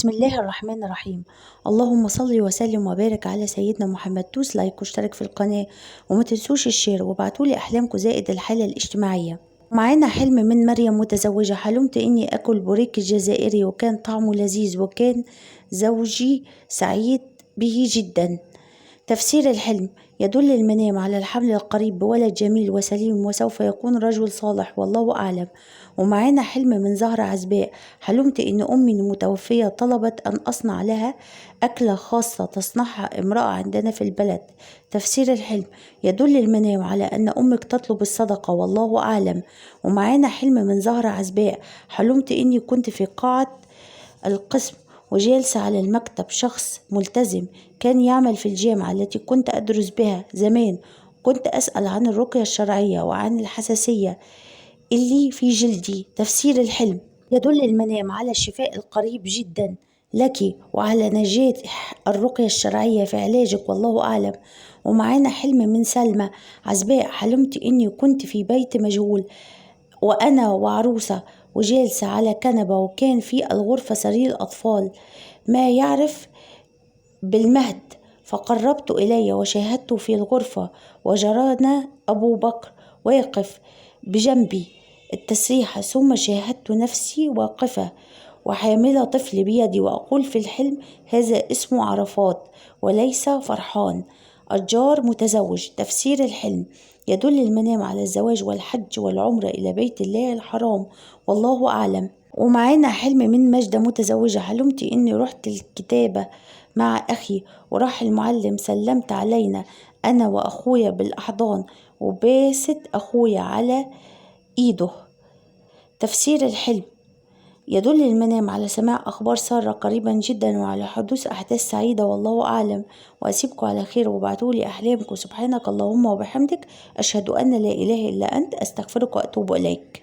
بسم الله الرحمن الرحيم. اللهم صل وسلم وبارك على سيدنا محمد. دوس لايك واشترك في القناة وما تنسوش الشير وابعتولي أحلامكم زائد الحالة الاجتماعية. معانا حلم من مريم متزوجة. حلمت إني أكل بوريك الجزائري وكان طعمه لذيذ وكان زوجي سعيد به جدا. تفسير الحلم: يدل المنام على الحمل القريب بولد جميل وسليم وسوف يكون رجل صالح والله أعلم. ومعانا حلم من زهرة عزباء. حلمت إن أمي المتوفية طلبت أن أصنع لها أكلة خاصة تصنعها امرأة عندنا في البلد. تفسير الحلم: يدل المنام على أن أمك تطلب الصدقة والله أعلم. ومعانا حلم من زهرة عزباء. حلمت إني كنت في قاعة القسم وجالسة على المكتب شخص ملتزم كان يعمل في الجامعة التي كنت أدرس بها زمان. كنت أسأل عن الرقية الشرعية وعن الحساسية اللي في جلدي. تفسير الحلم: يدل المنام على الشفاء القريب جدا لك وعلى نجاة الرقية الشرعية في علاجك والله أعلم. ومعانا حلم من سلمى عزباء. حلمت إني كنت في بيت مجهول وأنا وعروسة وجالسة على كنبة وكان في الغرفة سرير أطفال ما يعرف بالمهد، فقربت إلي وشاهدت في الغرفة وجرانا أبو بكر واقف بجنبي التسريحة، ثم شاهدت نفسي واقفة وحاملة طفل بيدي وأقول في الحلم: هذا اسمه عرفات وليس فرحان. الجار متزوج. تفسير الحلم: يدل المنام على الزواج والحج والعمرة إلى بيت الله الحرام والله أعلم. ومعانا حلم من مجدة متزوجة. حلمت إني رحت الكتابة مع أخي وراح المعلم سلمت علينا أنا وأخويا بالأحضان وباست أخويا على إيده. تفسير الحلم: يدل المنام على سماع أخبار سارة قريبا جدا وعلى حدوث أحداث سعيدة والله أعلم. وأسيبكم على خير وابعتولي أحلامكم. سبحانك اللهم وبحمدك، أشهد أن لا إله إلا أنت، أستغفرك وأتوب إليك.